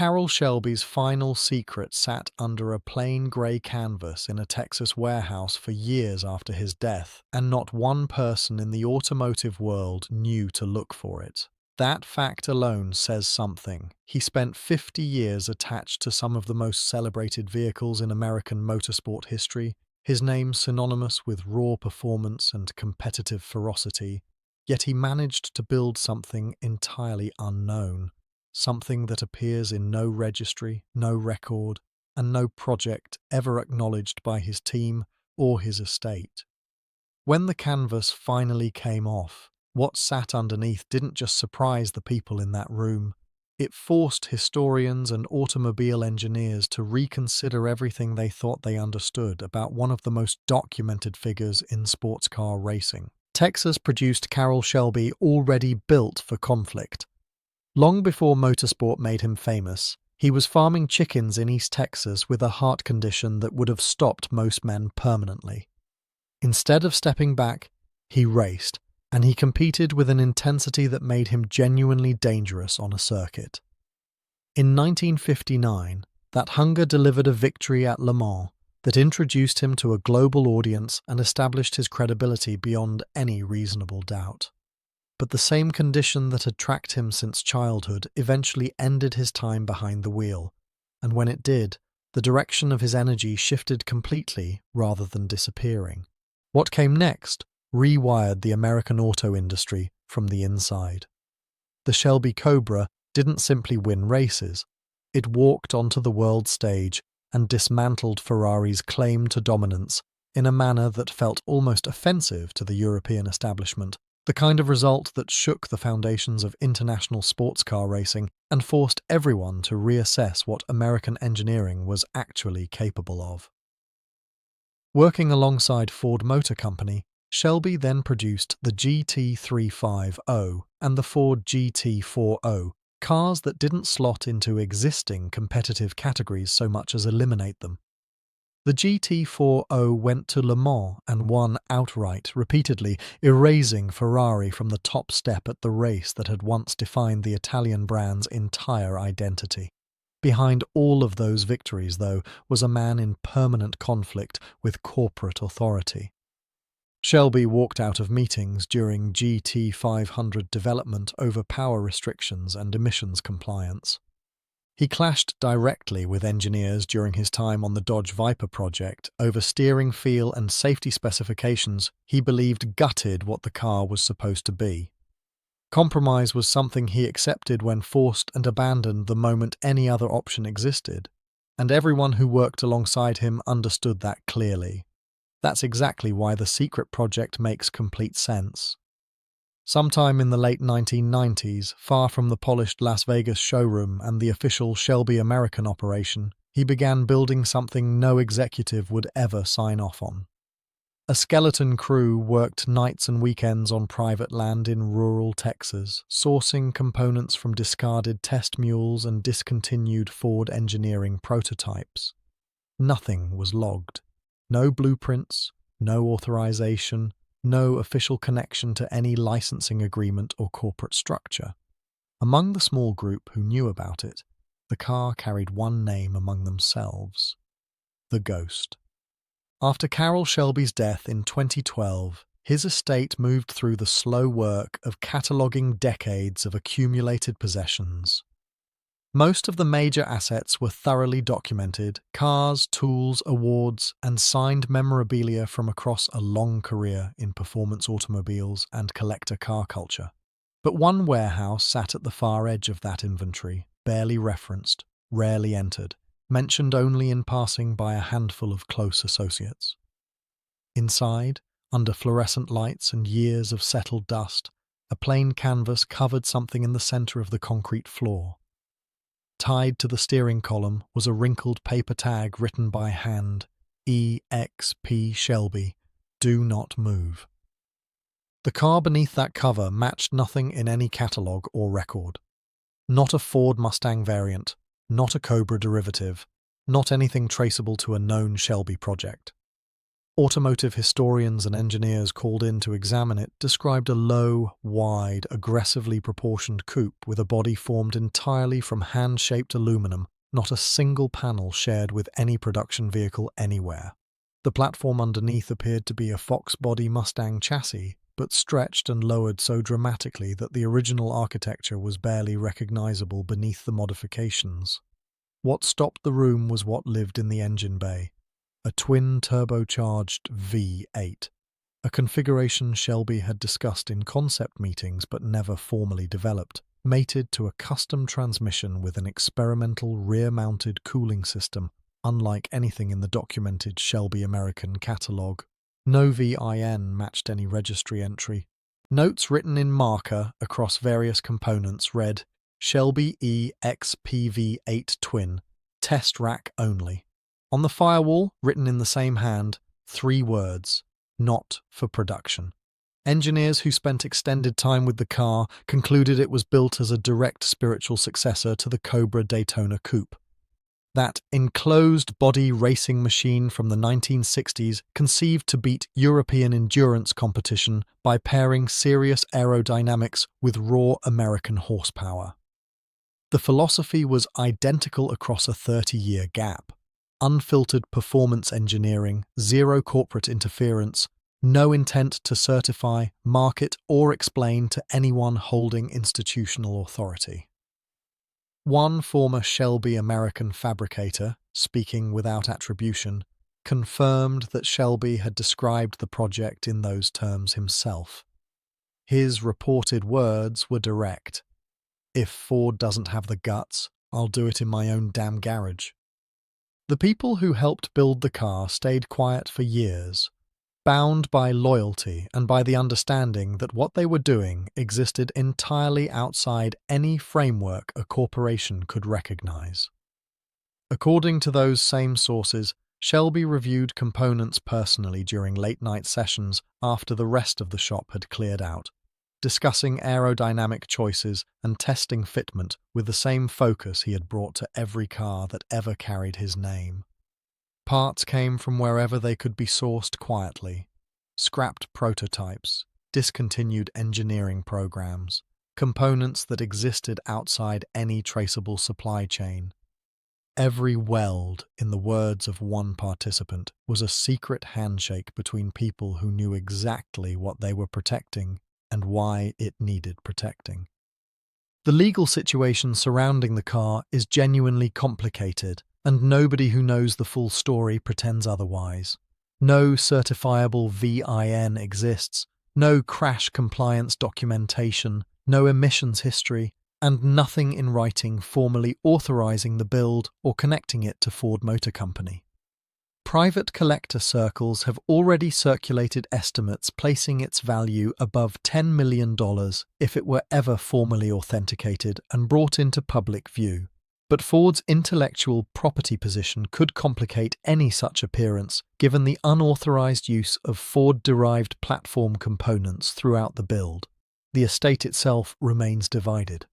Carroll Shelby's final secret sat under a plain grey canvas in a Texas warehouse for years after his death, and not one person in the automotive world knew to look for it. That fact alone says something. He spent 50 years attached to some of the most celebrated vehicles in American motorsport history, his name synonymous with raw performance and competitive ferocity, yet he managed to build something entirely unknown. Something that appears in no registry, no record, and no project ever acknowledged by his team or his estate. When the canvas finally came off, what sat underneath didn't just surprise the people in that room. It forced historians and automobile engineers to reconsider everything they thought they understood about one of the most documented figures in sports car racing. Texas produced Carroll Shelby already built for conflict. Long before motorsport made him famous, he was farming chickens in East Texas with a heart condition that would have stopped most men permanently. Instead of stepping back, he raced, and he competed with an intensity that made him genuinely dangerous on a circuit. In 1959, that hunger delivered a victory at Le Mans that introduced him to a global audience and established his credibility beyond any reasonable doubt. But the same condition that had tracked him since childhood eventually ended his time behind the wheel, and when it did, the direction of his energy shifted completely rather than disappearing. What came next rewired the American auto industry from the inside. The Shelby Cobra didn't simply win races, it walked onto the world stage and dismantled Ferrari's claim to dominance in a manner that felt almost offensive to the European establishment. The kind of result that shook the foundations of international sports car racing and forced everyone to reassess what American engineering was actually capable of. Working alongside Ford Motor Company, Shelby then produced the GT350 and the Ford GT40, cars that didn't slot into existing competitive categories so much as eliminate them. The GT40 went to Le Mans and won outright, repeatedly erasing Ferrari from the top step at the race that had once defined the Italian brand's entire identity. Behind all of those victories, though, was a man in permanent conflict with corporate authority. Shelby walked out of meetings during GT500 development over power restrictions and emissions compliance. He clashed directly with engineers during his time on the Dodge Viper project over steering feel and safety specifications he believed gutted what the car was supposed to be. Compromise was something he accepted when forced and abandoned the moment any other option existed, and everyone who worked alongside him understood that clearly. That's exactly why the secret project makes complete sense. Sometime in the late 1990s, far from the polished Las Vegas showroom and the official Shelby American operation, he began building something no executive would ever sign off on. A skeleton crew worked nights and weekends on private land in rural Texas, sourcing components from discarded test mules and discontinued Ford engineering prototypes. Nothing was logged. No blueprints, no authorization, no official connection to any licensing agreement or corporate structure. Among the small group who knew about it, the car carried one name among themselves: the Ghost. After Carroll Shelby's death in 2012, his estate moved through the slow work of cataloguing decades of accumulated possessions. Most of the major assets were thoroughly documented: cars, tools, awards, and signed memorabilia from across a long career in performance automobiles and collector car culture. But one warehouse sat at the far edge of that inventory, barely referenced, rarely entered, mentioned only in passing by a handful of close associates. Inside, under fluorescent lights and years of settled dust, a plain canvas covered something in the center of the concrete floor. Tied to the steering column was a wrinkled paper tag written by hand: EXP Shelby, do not move. The car beneath that cover matched nothing in any catalogue or record. Not a Ford Mustang variant, not a Cobra derivative, not anything traceable to a known Shelby project. Automotive historians and engineers called in to examine it described a low, wide, aggressively proportioned coupe with a body formed entirely from hand-shaped aluminum, not a single panel shared with any production vehicle anywhere. The platform underneath appeared to be a Fox-body Mustang chassis, but stretched and lowered so dramatically that the original architecture was barely recognizable beneath the modifications. What stopped the room was what lived in the engine bay. A twin-turbocharged V8, a configuration Shelby had discussed in concept meetings but never formally developed, mated to a custom transmission with an experimental rear-mounted cooling system, unlike anything in the documented Shelby American catalogue. No VIN matched any registry entry. Notes written in marker across various components read, Shelby EXPV8 Twin, test rack only. On the firewall, written in the same hand, 3 words, not for production. Engineers who spent extended time with the car concluded it was built as a direct spiritual successor to the Cobra Daytona Coupe. That enclosed-body racing machine from the 1960s conceived to beat European endurance competition by pairing serious aerodynamics with raw American horsepower. The philosophy was identical across a 30-year gap. Unfiltered performance engineering, zero corporate interference, no intent to certify, market, or explain to anyone holding institutional authority. One former Shelby American fabricator, speaking without attribution, confirmed that Shelby had described the project in those terms himself. His reported words were direct. If Ford doesn't have the guts, I'll do it in my own damn garage. The people who helped build the car stayed quiet for years, bound by loyalty and by the understanding that what they were doing existed entirely outside any framework a corporation could recognize. According to those same sources, Shelby reviewed components personally during late-night sessions after the rest of the shop had cleared out, discussing aerodynamic choices and testing fitment with the same focus he had brought to every car that ever carried his name. Parts came from wherever they could be sourced quietly. Scrapped prototypes, discontinued engineering programs, components that existed outside any traceable supply chain. Every weld, in the words of one participant, was a secret handshake between people who knew exactly what they were protecting and why it needed protecting. The legal situation surrounding the car is genuinely complicated, and nobody who knows the full story pretends otherwise. No certifiable VIN exists, no crash compliance documentation, no emissions history, and nothing in writing formally authorizing the build or connecting it to Ford Motor Company. Private collector circles have already circulated estimates placing its value above $10 million if it were ever formally authenticated and brought into public view. But Ford's intellectual property position could complicate any such appearance given the unauthorized use of Ford-derived platform components throughout the build. The estate itself remains divided.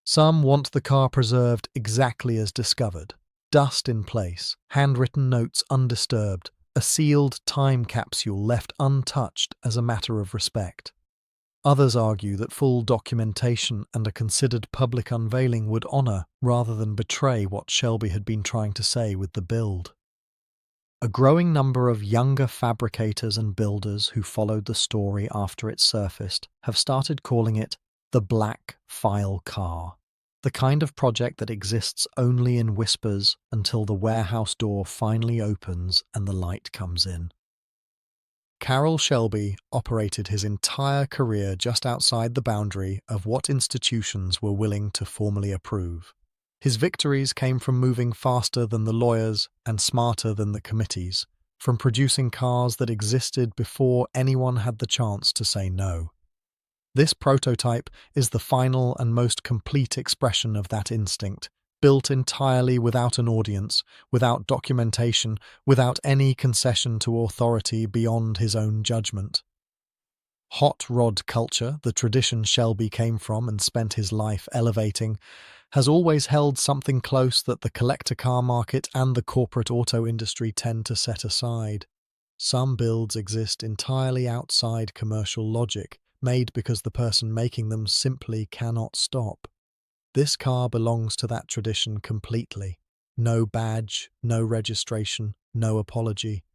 Some want the car preserved exactly as discovered. Dust in place, handwritten notes undisturbed, a sealed time capsule left untouched as a matter of respect. Others argue that full documentation and a considered public unveiling would honor rather than betray what Shelby had been trying to say with the build. A growing number of younger fabricators and builders who followed the story after it surfaced have started calling it the Black File Car. The kind of project that exists only in whispers until the warehouse door finally opens and the light comes in. Carroll Shelby operated his entire career just outside the boundary of what institutions were willing to formally approve. His victories came from moving faster than the lawyers and smarter than the committees, from producing cars that existed before anyone had the chance to say no. This prototype is the final and most complete expression of that instinct, built entirely without an audience, without documentation, without any concession to authority beyond his own judgment. Hot rod culture, the tradition Shelby came from and spent his life elevating, has always held something close that the collector car market and the corporate auto industry tend to set aside. Some builds exist entirely outside commercial logic, made because the person making them simply cannot stop. This car belongs to that tradition completely. No badge, no registration, no apology.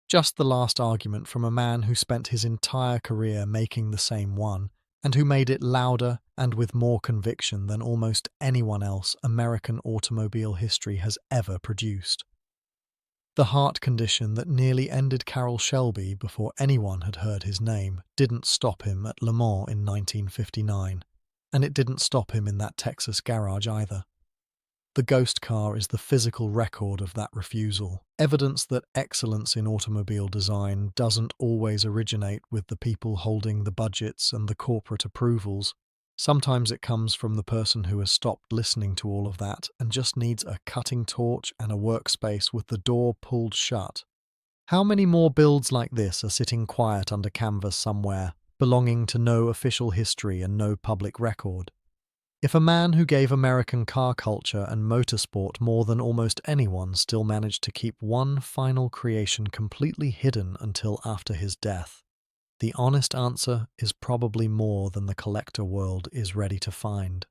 Just the last argument from a man who spent his entire career making the same one, and who made it louder and with more conviction than almost anyone else American automobile history has ever produced. The heart condition that nearly ended Carroll Shelby before anyone had heard his name didn't stop him at Le Mans in 1959, and it didn't stop him in that Texas garage either. The ghost car is the physical record of that refusal, evidence that excellence in automobile design doesn't always originate with the people holding the budgets and the corporate approvals. Sometimes it comes from the person who has stopped listening to all of that and just needs a cutting torch and a workspace with the door pulled shut. How many more builds like this are sitting quiet under canvas somewhere, belonging to no official history and no public record? If a man who gave American car culture and motorsport more than almost anyone still managed to keep one final creation completely hidden until after his death, the honest answer is probably more than the collector world is ready to find.